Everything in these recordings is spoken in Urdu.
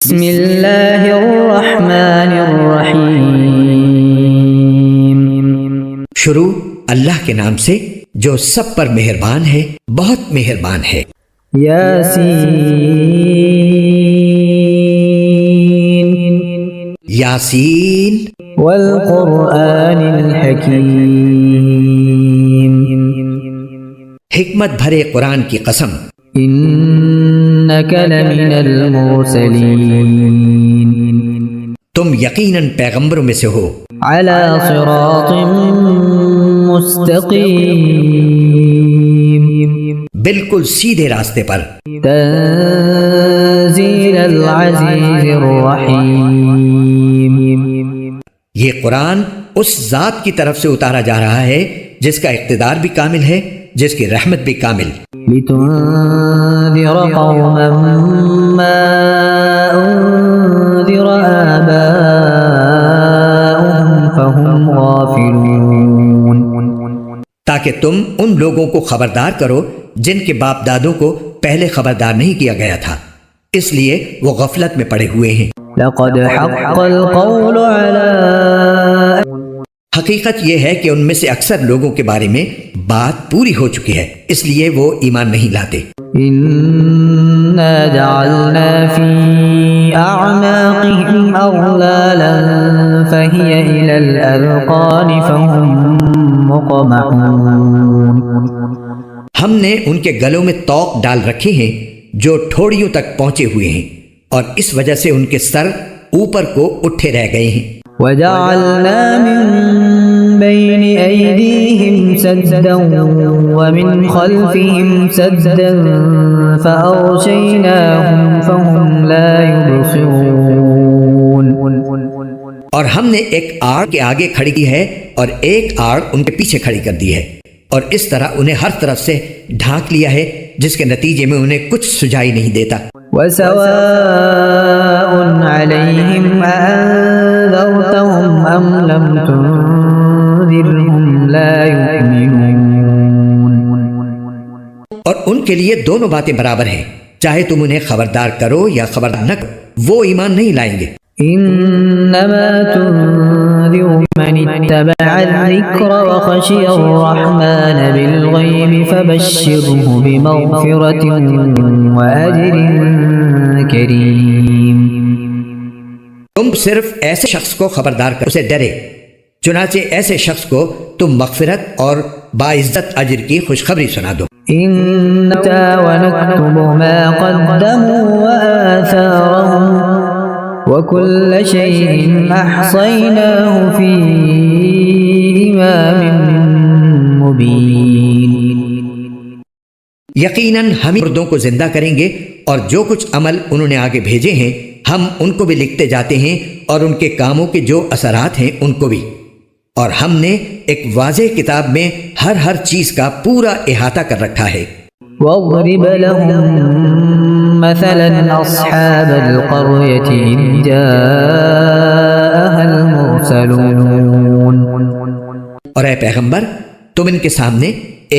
بسم اللہ الرحمن الرحیم۔ شروع اللہ کے نام سے جو سب پر مہربان ہے، بہت مہربان ہے۔ یاسین یاسین والقرآن الحکیم۔ حکمت بھرے قرآن کی قسم، انک لمن المرسلین، تم یقیناً پیغمبروں میں سے ہو، علی صراط مستقیم، بالکل سیدھے راستے پر۔ تنزیل العزیز الرحیم، یہ قرآن اس ذات کی طرف سے اتارا جا رہا ہے جس کا اقتدار بھی کامل ہے، جس کی رحمت بھی کامل۔ لتنذر قوما ما انذر آباؤهم فهم غافلون، تاکہ تم ان لوگوں کو خبردار کرو جن کے باپ دادوں کو پہلے خبردار نہیں کیا گیا تھا، اس لیے وہ غفلت میں پڑے ہوئے ہیں۔ لقد حق القول على، حقیقت یہ ہے کہ ان میں سے اکثر لوگوں کے بارے میں بات پوری ہو چکی ہے، اس لیے وہ ایمان نہیں لاتے۔ إنا جعلنا في أعناقهم أغلالا فهي إلى الأذقان فهم مقمحون، ہم نے ان کے گلوں میں طوق ڈال رکھے ہیں جو ٹھوڑیوں تک پہنچے ہوئے ہیں، اور اس وجہ سے ان کے سر اوپر کو اٹھے رہ گئے ہیں۔ وجعلنا من بين أيديهم سدا ومن خلفهم سدا فأغشيناهم فهم لا يبصرون، اور ہم نے ایک آڑ کے آگے کھڑی کی ہے اور ایک آڑ ان کے پیچھے کھڑی کر دی ہے، اور اس طرح انہیں ہر طرف سے ڈھانک لیا ہے جس کے نتیجے میں انہیں کچھ سجائی نہیں دیتا۔ وسواء عليهم أنذرتهم أم لم تنذرهم لا يؤمنون، اور ان کے لیے دونوں باتیں برابر ہیں، چاہے تم انہیں خبردار کرو یا خبردار نہ کرو، وہ ایمان نہیں لائیں گے۔ إنما تنذر من اتبع الذكر وخشي الرحمن بالغيب فبشره بمغفرة وأجر كريم، تم صرف ایسے شخص کو خبردار کر اسے ڈرے، چنانچہ ایسے شخص کو تم مغفرت اور باعزت اجر کی خوشخبری سنا دو۔ إنا ونكتب ما قدموا وآثارهم وكل شيء أحصيناه في إمام مبين، یقیناً ہم مردوں کو زندہ کریں گے، اور جو کچھ عمل انہوں نے آگے بھیجے ہیں ہم ان کو بھی لکھتے جاتے ہیں، اور ان کے کاموں کے جو اثرات ہیں ان کو بھی، اور ہم نے ایک واضح کتاب میں ہر چیز کا پورا احاطہ کر رکھا ہے۔ واضرب لهم مثلا أصحاب القرية إذ جاءها المرسلون، اور اے پیغمبر تم ان کے سامنے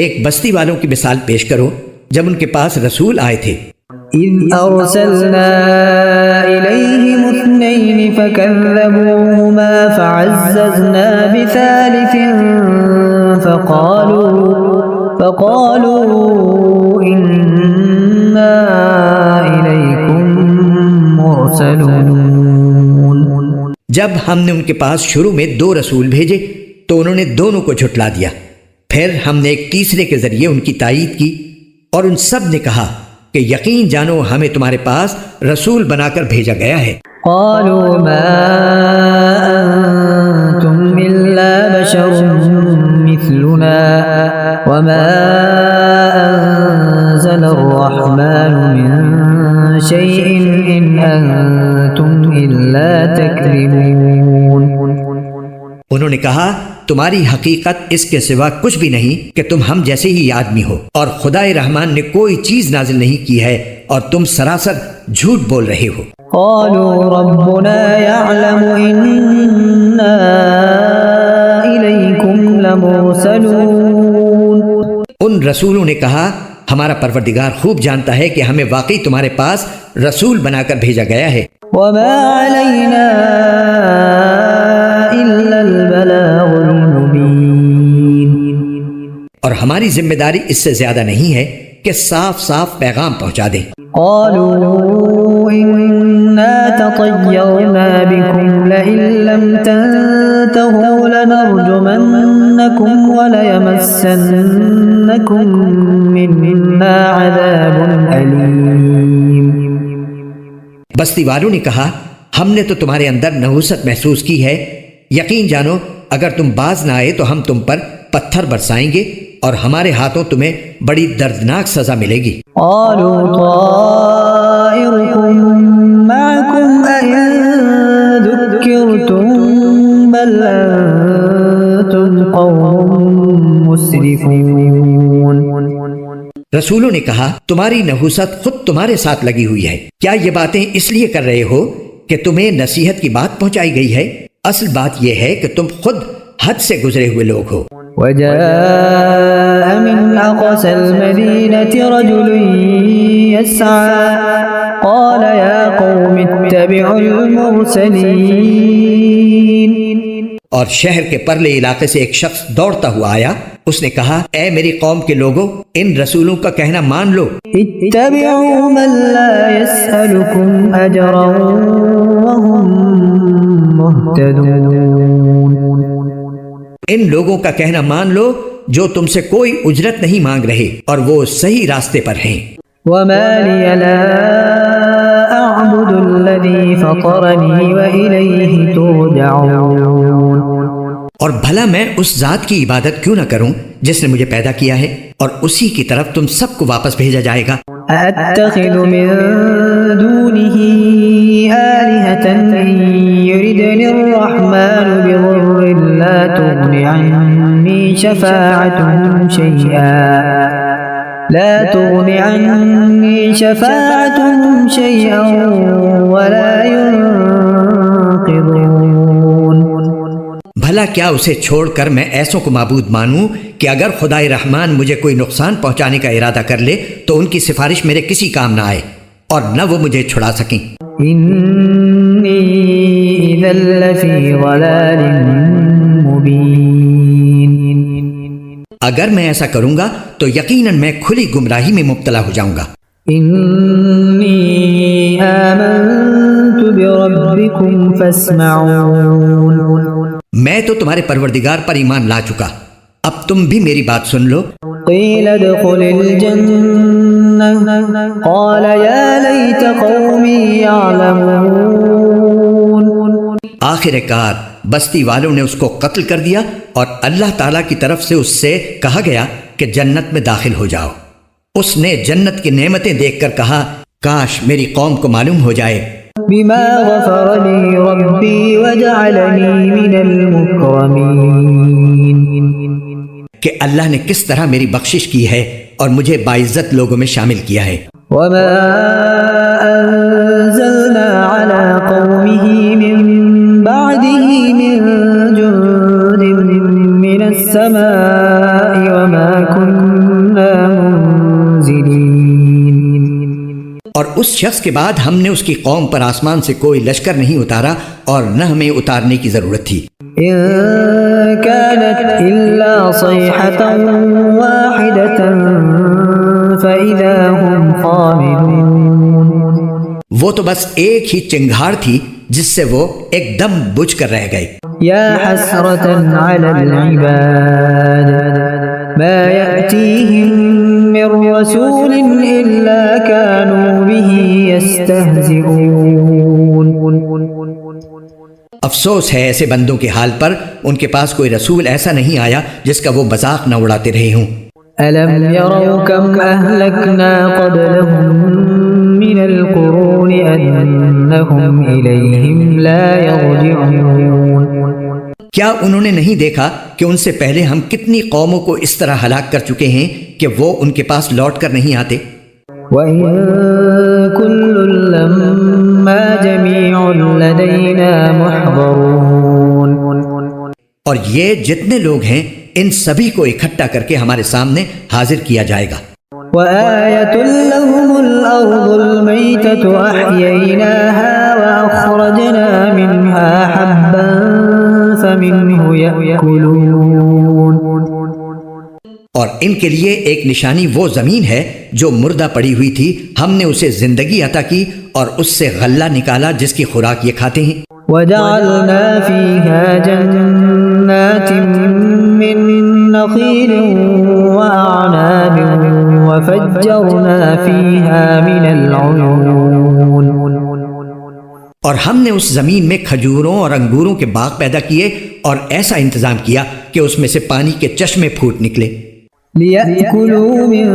ایک بستی والوں کی مثال پیش کرو جب ان کے پاس رسول آئے تھے۔ إذ أرسلنا إليهم اثنين فكذبوهما فعززنا بثالث فقالوا إنا إليكم مرسلون، جب ہم نے ان کے پاس شروع میں 2 رسول بھیجے تو انہوں نے دونوں کو جھٹلا دیا، پھر ہم نے ایک تیسرے کے ذریعے ان کی تائید کی، اور ان سب نے کہا کہ یقین جانو ہمیں تمہارے پاس رسول بنا کر بھیجا گیا ہے۔ قالوا ما أنتم إلا بشر مثلنا وما أنزل الرحمن من شيء إن أنتم إلا تكذبون، انہوں نے کہا تمہاری حقیقت اس کے سوا کچھ بھی نہیں کہ تم ہم جیسے ہی آدمی ہو، اور خدائے رحمان نے کوئی چیز نازل نہیں کی ہے اور تم سراسر جھوٹ بول رہے ہو۔ قالوا ربنا يعلم إنا إليكم لمرسلون، ان رسولوں نے کہا ہمارا پروردگار خوب جانتا ہے کہ ہمیں واقعی تمہارے پاس رسول بنا کر بھیجا گیا ہے، وما علينا إلا البلاغ المبين. اور ہماری ذمہ داری اس سے زیادہ نہیں ہے کہ صاف صاف پیغام پہنچا دیں۔ قالوا إنا تطيرنا بكم لئن لم تنتهوا لنرجمنكم وليمسنكم منا عذاب أليم. بستی والوں نے کہا ہم نے تو تمہارے اندر نحوست محسوس کی ہے، یقین جانو اگر تم باز نہ آئے تو ہم تم پر پتھر برسائیں گے اور ہمارے ہاتھوں تمہیں بڑی دردناک سزا ملے گی۔ قالوا طائركم معكم أئن ذكرتم بل أنتم قوم مسرفون. رسولوں نے کہا تمہاری نحوست خود تمہارے ساتھ لگی ہوئی ہے، کیا یہ باتیں اس لیے کر رہے ہو کہ تمہیں نصیحت کی بات پہنچائی گئی ہے؟ اصل بات یہ ہے کہ تم خود حد سے گزرے ہوئے لوگ ہو۔ وجاء من أقصى المدينة رجل يسعى قال يا قوم اتبعوا المرسلين. اور شہر کے پرلے علاقے سے ایک شخص دوڑتا ہوا آیا، اس نے کہا اے میری قوم کے لوگوں، ان رسولوں کا کہنا مان لو، اتبعوا من لا يسألكم أجرا وهم مهتدون. ان لوگوں کا کہنا مان لو جو تم سے کوئی اجرت نہیں مانگ رہے اور وہ صحیح راستے پر ہیں۔ وما لي لا أعبد الذي فطرني وإليه ترجعون. اور بھلا میں اس ذات کی عبادت کیوں نہ کروں جس نے مجھے پیدا کیا ہے اور اسی کی طرف تم سب کو واپس بھیجا جائے گا۔ أأتخذ من دونه آلهة إن يردني الرحمن بضر لا تغن عني شفاعتهم شيئا ولا ينقذون. بھلا کیا اسے چھوڑ کر میں ایسوں کو معبود مانوں کہ اگر خدائے رحمان مجھے کوئی نقصان پہنچانے کا ارادہ کر لے تو ان کی سفارش میرے کسی کام نہ آئے اور نہ وہ مجھے چھڑا سکیں۔ إني إذا لفي ضلال مبين. اگر میں ایسا کروں گا تو یقیناً میں کھلی گمراہی میں مبتلا ہو جاؤں گا۔ إني آمنت بربكم فاسمعون. میں تو تمہارے پروردگار پر ایمان لا چکا، اب تم بھی میری بات سن لو۔ قيل ادخل الجنة قال يا ليت قومي يعلمون. آخر کار بستی والوں نے اس کو قتل کر دیا اور اللہ تعالیٰ کی طرف سے اس سے کہا گیا کہ جنت میں داخل ہو جاؤ۔ اس نے جنت کی نعمتیں دیکھ کر کہا کاش میری قوم کو معلوم ہو جائے بما غفر لي ربي وجعلني من المكرمين. کہ اللہ نے کس طرح میری بخشش کی ہے اور مجھے باعزت لوگوں میں شامل کیا ہے۔ وما أنزلنا على قومه من بعده من جند من السماء وما كنا منزلين. اور اس شخص کے بعد ہم نے اس کی قوم پر آسمان سے کوئی لشکر نہیں اتارا اور نہ ہمیں اتارنے کی ضرورت تھی۔ إن كانت إلا صيحة واحدة فإذا هم خامدون. وہ تو بس ایک ہی چنگھاڑ تھی جس سے وہ ایک دم بجھ کر رہ گئے۔ يا حسرة على العباد ما يأتيهم من رسول إلا كانوا به يستهزئون. افسوس ہے ایسے بندوں کے حال پر، ان کے پاس کوئی رسول ایسا نہیں آیا جس کا وہ مذاق نہ اڑاتے رہے ہوں۔ ألم يروا كم أهلكنا قبلهم من القرون أنهم إليهم لا يرجعون. کیا انہوں نے نہیں دیکھا کہ ان سے پہلے ہم کتنی قوموں کو اس طرح ہلاک کر چکے ہیں کہ وہ ان کے پاس لوٹ کر نہیں آتے؟ وَإِن كُلٌّ لَّمَّا جَمِيعٌ لَّدَيْنَا مُحْضَرُونَ. اور یہ جتنے لوگ ہیں ان سبھی کو اکٹھا کر کے ہمارے سامنے حاضر کیا جائے گا۔ وآية لهم الأرض الميتة أحييناها وأخرجنا منها حبا فمنه يأكلون. اور ان کے لیے ایک نشانی وہ زمین ہے جو مردہ پڑی ہوئی تھی، ہم نے اسے زندگی عطا کی اور اس سے غلہ نکالا جس کی خوراک یہ کھاتے ہیں. وجعلنا فيها جنات من نخيل وأعناب وفجرنا فيها من العيون. اور ہم نے اس زمین میں کھجوروں اور انگوروں کے باغ پیدا کیے اور ایسا انتظام کیا کہ اس میں سے پانی کے چشمے پھوٹ نکلے. لِيَأْكُلُوا مِن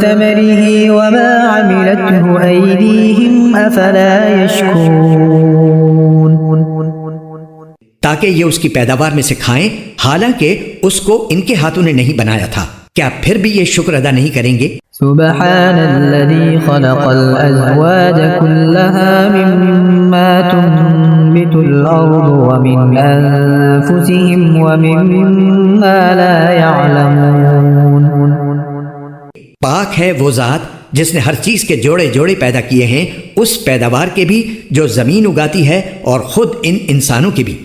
ثَمَرِهِ وَمَا عَمِلَتْهُ أَيْدِيهِمْ أَفَلَا يَشْكُرُونَ. تاکہ یہ اس کی پیداوار میں سے کھائیں، حالانکہ اس کو ان کے ہاتھوں نے نہیں بنایا تھا. کیا پھر بھی یہ شکر ادا نہیں کریں گے؟ سبحان الذي خلق الأزواج كلها مما تنبت الأرض ومن أنفسهم ومما لا يعلمون. پاک ہے وہ ذات جس نے ہر چیز کے جوڑے جوڑے پیدا کیے ہیں، اس پیداوار کے بھی جو زمین اگاتی ہے اور خود ان انسانوں کے بھی،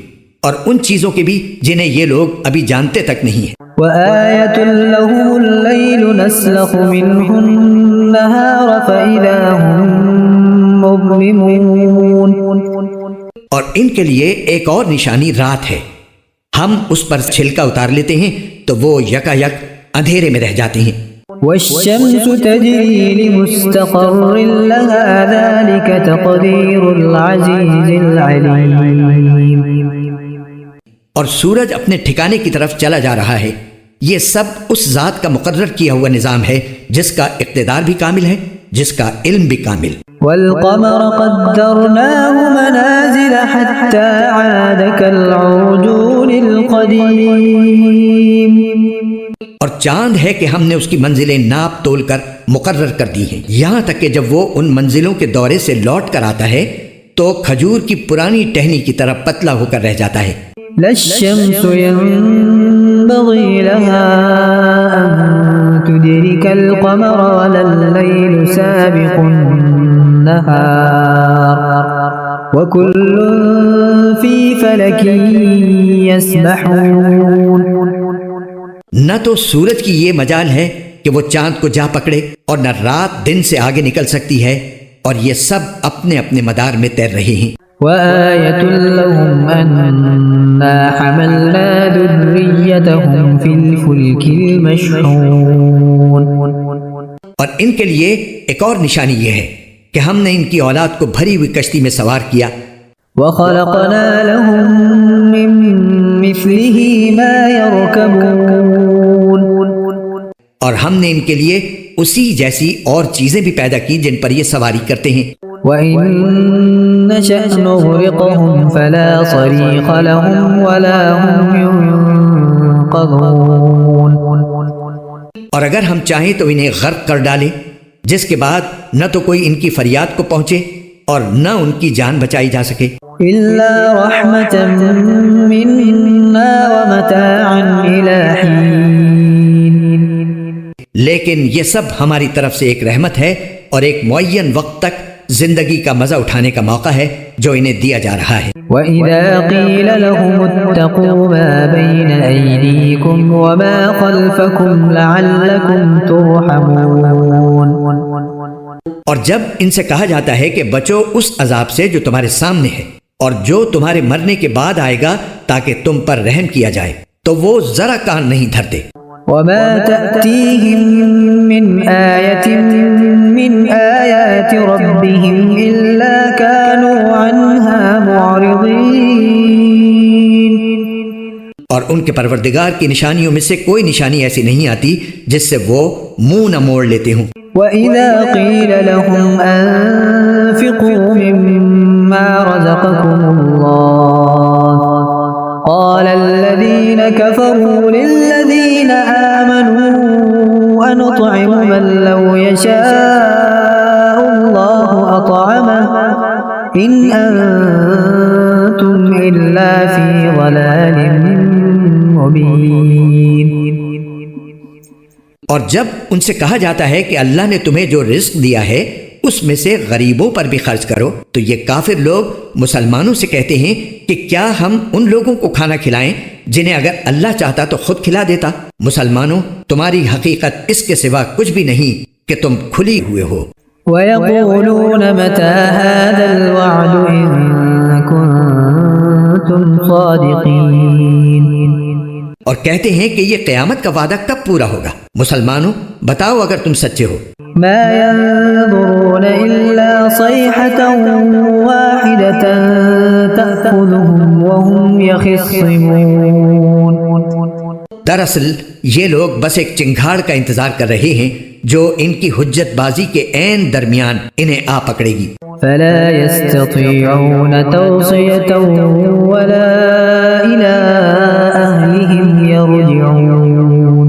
اور ان چیزوں کے بھی جنہیں یہ لوگ ابھی جانتے تک نہیں ہیں. وآية لهم الليل نسلخ منه النهار فإذا هم مظلمون. اور ان کے لیے ایک اور نشانی رات ہے، ہم اس پر چھلکا اتار لیتے ہیں تو وہ یکا یک اندھیرے میں رہ جاتے ہیں. والشمس تجري لمستقر لها ذلك تقدير العزيز العليم. اور سورج اپنے ٹھکانے کی طرف چلا جا رہا ہے، یہ سب اس ذات کا مقرر کیا ہوا نظام ہے جس کا اقتدار بھی کامل ہے، جس کا علم بھی کامل. والقمر قدرناه منازل حتى عاد كالعرجون القديم. اور چاند ہے کہ ہم نے اس کی منزلیں ناپ تول کر مقرر کر دی ہیں، یہاں تک کہ جب وہ ان منزلوں کے دورے سے لوٹ کر آتا ہے تو کھجور کی پرانی ٹہنی کی طرح پتلا ہو کر رہ جاتا ہے. لا الشمس ينبغي لها أن تدرك القمر ولا الليل سابق النهار وكل في فلك يسبحون. نہ تو سورج کی یہ مجال ہے کہ وہ چاند کو جا پکڑے اور نہ رات دن سے آگے نکل سکتی ہے، اور یہ سب اپنے اپنے مدار میں تیر رہے ہیں. وآية لهم أنا حملنا ذريتهم في الفلك المشحون. اور ان کے لیے ایک اور نشانی یہ ہے کہ ہم نے ان کی اولاد کو بھری ہوئی کشتی میں سوار کیا. وخلقنا لهم من مثله ما يركبون. اور ہم نے ان کے لیے اسی جیسی اور چیزیں بھی پیدا کی جن پر یہ سواری کرتے ہیں. وَإِن نَّشَأْ نُغْرِقْهُمْ فَلَا صَرِيخَ لَهُمْ وَلَا هُمْ يُنقَذُونَ. اور اگر ہم چاہیں تو انہیں غرق کر ڈالیں، جس کے بعد نہ تو کوئی ان کی فریاد کو پہنچے اور نہ ان کی جان بچائی جا سکے. إِلَّا رَحْمَةً مِّنَّا وَمَتَاعًا إِلَىٰ حِينٍ. لیکن یہ سب ہماری طرف سے ایک رحمت ہے اور ایک معین وقت تک زندگی کا مزہ اٹھانے کا موقع ہے جو انہیں دیا جا رہا ہے. وَإِذَا قِيلَ لَهُمُ اتَّقُوا مَا بَيْنَ أَيْدِيكُمْ وَمَا خَلْفَكُمْ لَعَلَّكُمْ تُرْحَمُونَ. اور جب ان سے کہا جاتا ہے کہ بچو اس عذاب سے جو تمہارے سامنے ہے اور جو تمہارے مرنے کے بعد آئے گا تاکہ تم پر رحم کیا جائے، تو وہ ذرا کان نہیں دھرتے. وَمَا تَأْتِيهِم مِّنْ آيَةٍ مِّنْ آيَاتِ رَبِّهِمْ إِلَّا كَانُوا عَنْهَا مُعْرِضِينَ. اور ان کے پروردگار کی نشانیوں میں سے کوئی نشانی ایسی نہیں آتی جس سے وہ منہ نہ موڑ لیتے ہوں. وَإِذَا قِيلَ لَهُمْ أَنفِقُوا مِمَّا رَزَقَكُمُ اللَّهُ قَالَ الَّذِينَ كَفَرُوا لِلَّذِينَ آمَنُوا أَنُطْعِمُ مَن لَّوْ يَشَاءُ اللَّهُ أَطْعَمَهُ إِنْ أَنتُمْ إِلَّا فِي ضَلَالٍ مُّبِينٍ. اور جب ان سے کہا جاتا ہے کہ اللہ نے تمہیں جو رزق دیا ہے اس میں سے غریبوں پر بھی خرچ کرو، تو یہ کافر لوگ مسلمانوں سے کہتے ہیں کہ کیا ہم ان لوگوں کو کھانا کھلائیں جنہیں اگر اللہ چاہتا تو خود کھلا دیتا۔ مسلمانوں، تمہاری حقیقت اس کے سوا کچھ بھی نہیں کہ تم کھلی ہوئے ہو۔ وَيَقُولُونَ مَتَى هَذَا الْوَعْدُ إِن كُنتُمْ صَادِقِينَ۔ اور کہتے ہیں کہ یہ قیامت کا وعدہ کب پورا ہوگا؟ مسلمانوں بتاؤ اگر تم سچے ہو۔ ما ينظرون إلا صيحة واحدة تأخذهم وهم يخصمون۔ دراصل یہ لوگ بس ایک چنگھاڑ کا انتظار کر رہے ہیں جو ان کی حجت بازی کے عین درمیان انہیں آ پکڑے گی۔ فلا يستطيعون توصية ولا إلى أهلهم يرجعون۔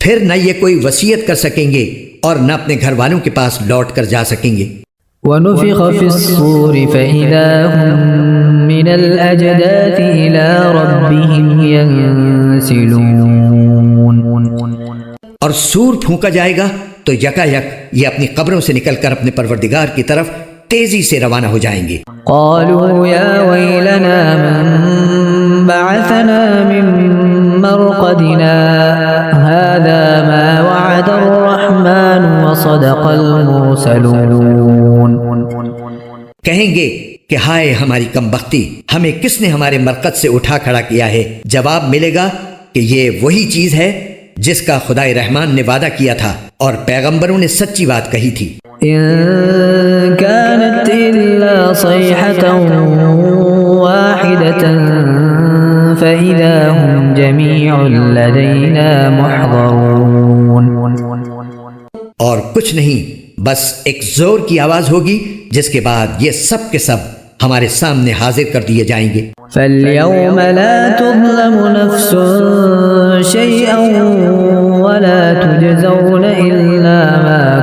پھر نہ یہ کوئی وصیت کر سکیں گے اور نہ اپنے گھر والوں کے پاس لوٹ کر جا سکیں گے۔ ونفخ في الصور فإذا هم من الأجداث إلى ربهم ينسلون۔ اور سور پھونکا جائے گا تو یکا یک یہ اپنی قبروں سے نکل کر اپنے پروردگار کی طرف تیزی سے روانہ ہو جائیں گے۔ قالوا يا ويلنا من بعثنا من مرقدنا هذا ما وعد الرحمن وصدق المرسلون۔ کہیں گے کہ ہائے ہماری کم بختی، ہمیں کس نے ہمارے مرقد سے اٹھا کھڑا کیا ہے؟ جواب ملے گا کہ یہ وہی چیز ہے جس کا خدائے رحمان نے وعدہ کیا تھا اور پیغمبروں نے سچی بات کہی تھی۔ إن كانت إلا صيحة واحدة فإذا هم جميع لدينا محضرون۔ اور کچھ نہیں، بس ایک زور کی آواز ہوگی جس کے بعد یہ سب کے سب ہمارے سامنے حاضر کر دیے جائیں گے۔ فاليوم لا تظلم نفس شيئا ولا تجزون إلا ما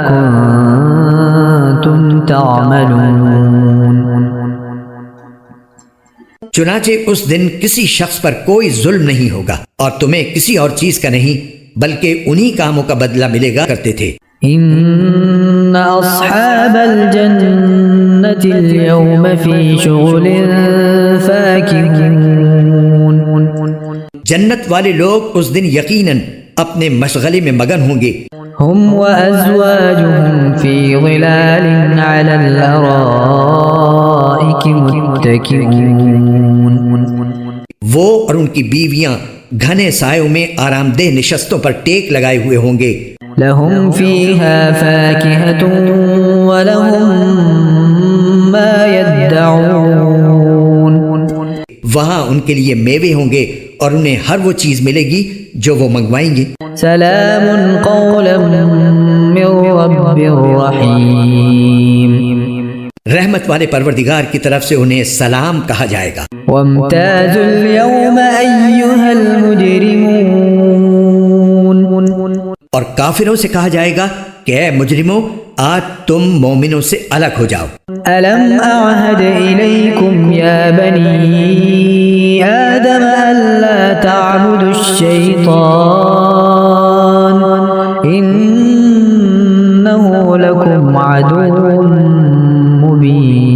كنتم تعملون۔ چنانچہ اس دن کسی شخص پر کوئی ظلم نہیں ہوگا اور تمہیں کسی اور چیز کا نہیں بلکہ انہی کاموں کا بدلہ ملے گا کرتے تھے۔ إن أصحاب الجنة اليوم في شغل فاكهون۔ جنت والے لوگ اس دن یقیناً اپنے مشغلے میں مگن ہوں گے۔ هم وأزواجهم في ظلال على الأرائك متكئون۔ وہ اور ان کی بیویاں گھنے سایوں میں آرام دہ نشستوں پر ٹیک لگائے ہوئے ہوں گے۔ لهم فيها فاكهة ولهم ما يدعون۔ وہاں ان کے لیے میوے ہوں گے اور انہیں ہر وہ چیز ملے گی جو وہ منگوائیں گے۔ سلام قولا من رب رحیم۔ رحمت والے پروردگار کی طرف سے انہیں سلام کہا جائے گا۔ وامتازوا اليوم أيها المجرمون۔ اور کافروں سے کہا جائے گا کہ اے مجرموں، آج تم مومنوں سے الگ ہو جاؤ۔ ألم أعهد إليكم يا بني آدم ألا تعبدوا الشيطان إنه لكم عدو مبين۔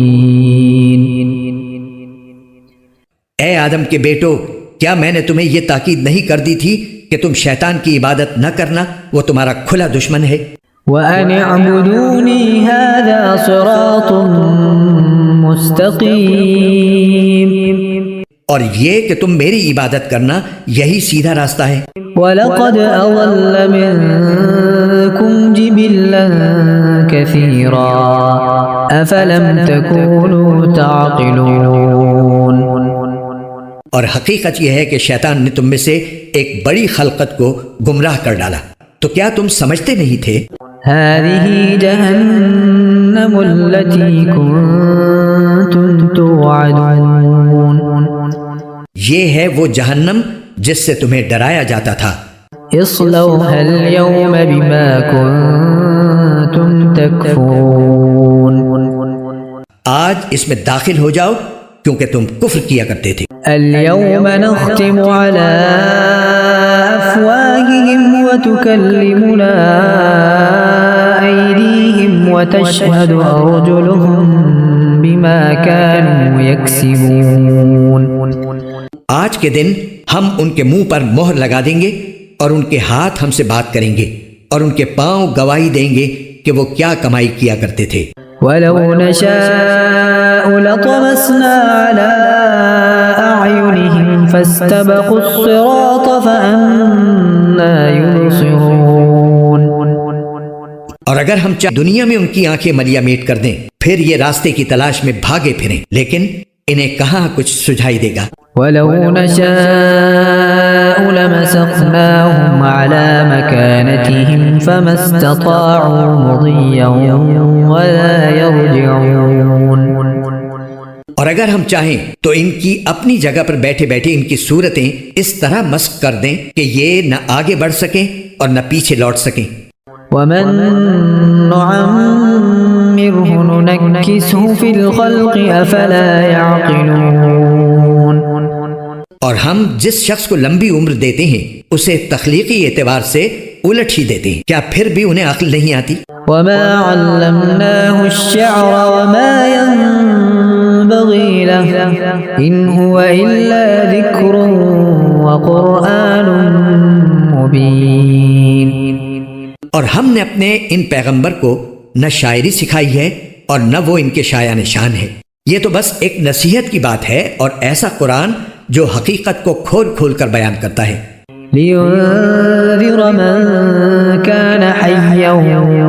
اے آدم کے بیٹو، کیا میں نے تمہیں یہ تاکید نہیں کر دی تھی کہ تم شیطان کی عبادت نہ کرنا، وہ تمہارا کھلا دشمن ہے۔ وَأَنِ اعْبُدُونِي هَذَا صِرَاطٌ مُسْتَقِيمٌ۔ اور یہ کہ تم میری عبادت کرنا، یہی سیدھا راستہ ہے۔ وَلَقَدْ أَضَلَّ مِنكُمْ جِبِلًّا كَثِيرًا أَفَلَمْ تَكُونُوا تَعْقِلُونَ۔ اور حقیقت یہ ہے کہ شیطان نے تم میں سے ایک بڑی خلقت کو گمراہ کر ڈالا، تو کیا تم سمجھتے نہیں تھے؟ هذه جهنم التي كنتم توعدون۔ یہ ہے وہ جہنم جس سے تمہیں ڈرایا جاتا تھا۔ اصلوها اليوم بما كنتم تكفرون۔ آج اس میں داخل ہو جاؤ کیونکہ تم کفر کیا کرتے تھے۔ اليوم نختم على أفواههم وتكلمنا أيديهم وتشهد أرجلهم بما كانوا يكسبون. آج کے دن ہم ان کے منہ پر مہر لگا دیں گے اور ان کے ہاتھ ہم سے بات کریں گے اور ان کے پاؤں گواہی دیں گے کہ وہ کیا کمائی کیا کرتے تھے. وَلَوْ نَشَاءُ لَطَمَسْنَا عَلَىٰ أَعْيُنِهِمْ فَاسْتَبَقُوا الصِّرَاطَ فَأَنَّىٰ يُبْصِرُونَ. اور اگر ہم چاہیں دنیا میں ان کی آنکھیں ملیا میٹ کر دیں پھر یہ راستے کی تلاش میں بھاگے پھریں لیکن انہیں کہاں کچھ سجھائی دے گا. وَلَوْ نَشَاءُ لَمَسَخْنَاهُمْ عَلَىٰ مَكَانَتِهِمْ فَمَا اسْتَطَاعُوا مُضِيًّا وَلَا يَرْجِعُونَ. اور اگر ہم چاہیں تو ان کی اپنی جگہ پر بیٹھے بیٹھے ان کی صورتیں اس طرح مسخ کر دیں کہ یہ نہ آگے بڑھ سکیں اور نہ پیچھے لوٹ سکیں. وَمَن نُّعَمِّرْهُ نُنَكِّسْهُ فِي الْخَلْقِ أَفَلَا يَعْقِلُونَ. اور ہم جس شخص کو لمبی عمر دیتے ہیں اسے تخلیقی اعتبار سے الٹ ہی دیتے ہیں کیا پھر بھی انہیں عقل نہیں آتی. وَمَا عَلَّمْنَاهُ الشِّعْرَ وَمَا يَنبَغِي لَهُ إِنْ هُوَ إِلَّا ذِكْرٌ وَقُرْآنٌ مُبِينٌ. اور ہم نے اپنے ان پیغمبر کو نہ شاعری سکھائی ہے اور نہ وہ ان کے شایع نشان ہے. یہ تو بس ایک نصیحت کی بات ہے اور ایسا قرآن جو حقیقت کو کھول کھول کر بیان کرتا ہے. لِيُنذِرَ مَن كَانَ حَيًّا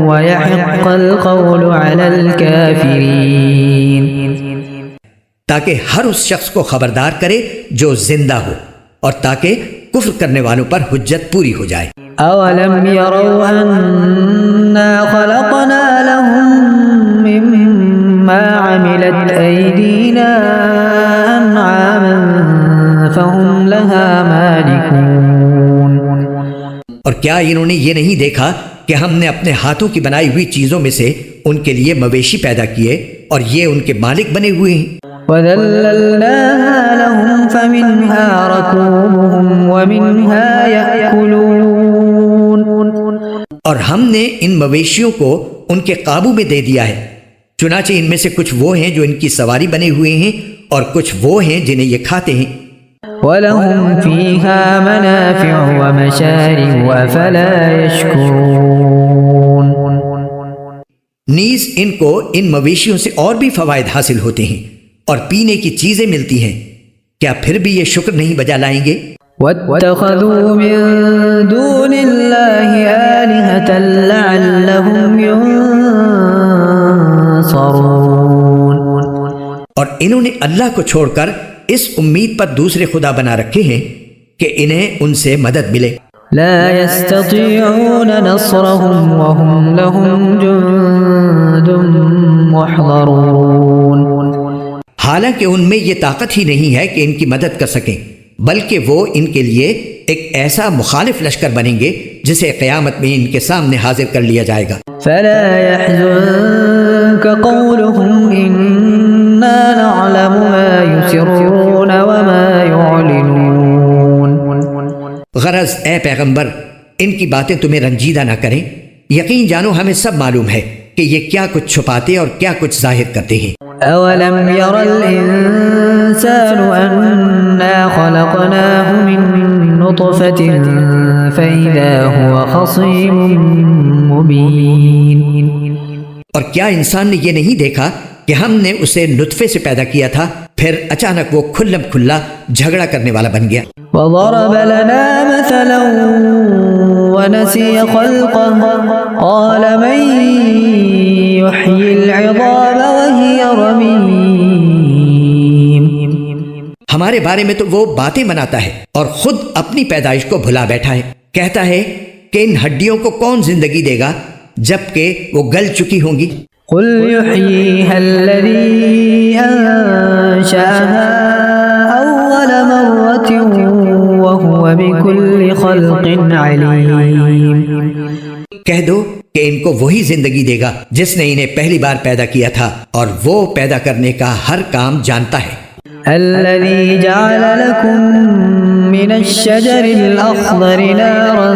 وَيَحِقَّ الْقَوْلُ عَلَى الْكَافِرِينَ. تاکہ ہر اس شخص کو خبردار کرے جو زندہ ہو اور تاکہ کفر کرنے والوں پر حجت پوری ہو جائے. أَوَلَمْ يَرَوْا أَنَّا خَلَقْنَا لَهُم مِّمَّا عَمِلَتْ أَيْدِينَا أَنْعَامًا فَهُمْ لَهَا مَالِكُونَ. اور کیا انہوں نے یہ نہیں دیکھا کہ ہم نے اپنے ہاتھوں کی بنائی ہوئی چیزوں میں سے ان کے لیے مویشی پیدا کیے اور یہ ان کے مالک بنے ہوئے ہیں. وَذَلَّلْنَاهَا لَهُمْ فَمِنْهَا رَكُوبُهُمْ وَمِنْهَا يَأْكُلُونَ. اور ہم نے ان مویشیوں کو ان کے قابو میں دے دیا ہے چنانچہ ان میں سے کچھ وہ ہیں جو ان کی سواری بنے ہوئے ہیں اور کچھ وہ ہیں جنہیں یہ کھاتے ہیں. وَلَهُمْ فِيهَا مَنَافِعُ وَمَشَارِبُ أَفَلَا يَشْكُرُونَ. نیز ان کو ان مویشیوں سے اور بھی فوائد حاصل ہوتے ہیں اور پینے کی چیزیں ملتی ہیں کیا پھر بھی یہ شکر نہیں بجا لائیں گے. وَاتَّخَذُوا مِن دُونِ اللَّهِ آلِهَةً لَعَلَّهُمْ يُنصَرُونَ. اور انہوں نے اللہ کو چھوڑ کر اس امید پر دوسرے خدا بنا رکھے ہیں کہ انہیں ان سے مدد ملے. لا يستطيعون نصرهم وهم لهم جند محضرون. حالانکہ ان میں یہ طاقت ہی نہیں ہے کہ ان کی مدد کر سکیں بلکہ وہ ان کے لیے ایک ایسا مخالف لشکر بنیں گے جسے قیامت میں ان کے سامنے حاضر کر لیا جائے گا. فلا يحزنك قولهم إنا نعلم ما يسرون وما يعلنون. غرض اے پیغمبر ان کی باتیں تمہیں رنجیدہ نہ کریں یقین جانو ہمیں سب معلوم ہے کہ یہ کیا کچھ چھپاتے اور کیا کچھ ظاہر کرتے ہیں. أولم ير الإنسان أنا خلقناه من نطفة فإذا هو خصيم مبين. اور کیا انسان نے یہ نہیں دیکھا کہ ہم نے اسے نطفے سے پیدا کیا تھا پھر اچانک وہ کھلم کھلا جھگڑا کرنے والا بن گیا. وضرب لنا مثلا ونسي خلقه قال من يحيي العظام وهي رميم. ہمارے بارے میں تو وہ باتیں بناتا ہے اور خود اپنی پیدائش کو بھلا بیٹھا ہے. کہتا ہے کہ ان ہڈیوں کو کون زندگی دے گا جبکہ وہ گل چکی ہوں گی. قل يحييها الذي أنشأها أول مرة وهو بكل خلق عليم. کہہ دو کہ ان کو وہی زندگی دے گا جس نے انہیں پہلی بار پیدا کیا تھا اور وہ پیدا کرنے کا ہر کام جانتا ہے. الذي جعل لكم من الشجر الأخضر نارا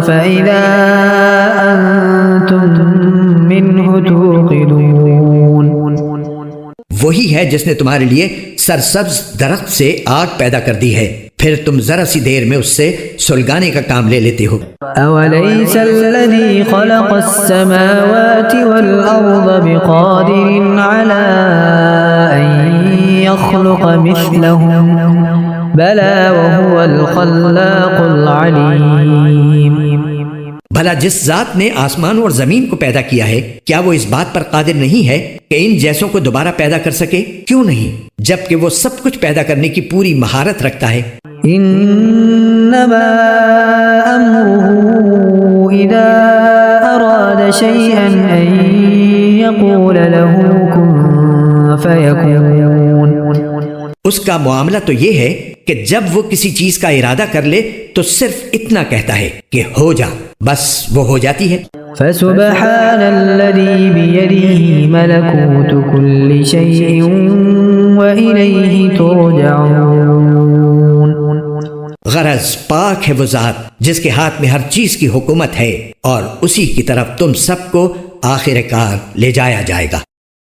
فإذا أنتم منه توقدون. وہی ہے جس نے تمہارے لیے سرسبز درخت سے آگ پیدا کر دی ہے، پھر تم ذرا سی دیر میں اس سے سلگانے کا کام لے لیتے ہو. أوليس الذي خلق السماوات والأرض بقادر على أن يخلق مثلهم بلى وهو الخلاق العليم. بھلا جس ذات نے آسمان اور زمین کو پیدا کیا ہے کیا وہ اس بات پر قادر نہیں ہے کہ ان جیسوں کو دوبارہ پیدا کر سکے؟ کیوں نہیں، جبکہ وہ سب کچھ پیدا کرنے کی پوری مہارت رکھتا ہے. انما امره اذا اراد شيئا ان يقول له كن فيكون. اس کا معاملہ تو یہ ہے کہ جب وہ کسی چیز کا ارادہ کر لے تو صرف اتنا کہتا ہے کہ ہو جا، بس وہ ہو جاتی ہے. فسبحان الذي بيده ملكوت كل شيء وإليه ترجعون. غرض پاک ہے وہ ذات جس کے ہاتھ میں ہر چیز کی حکومت ہے اور اسی کی طرف تم سب کو آخر کار لے جایا جائے گا.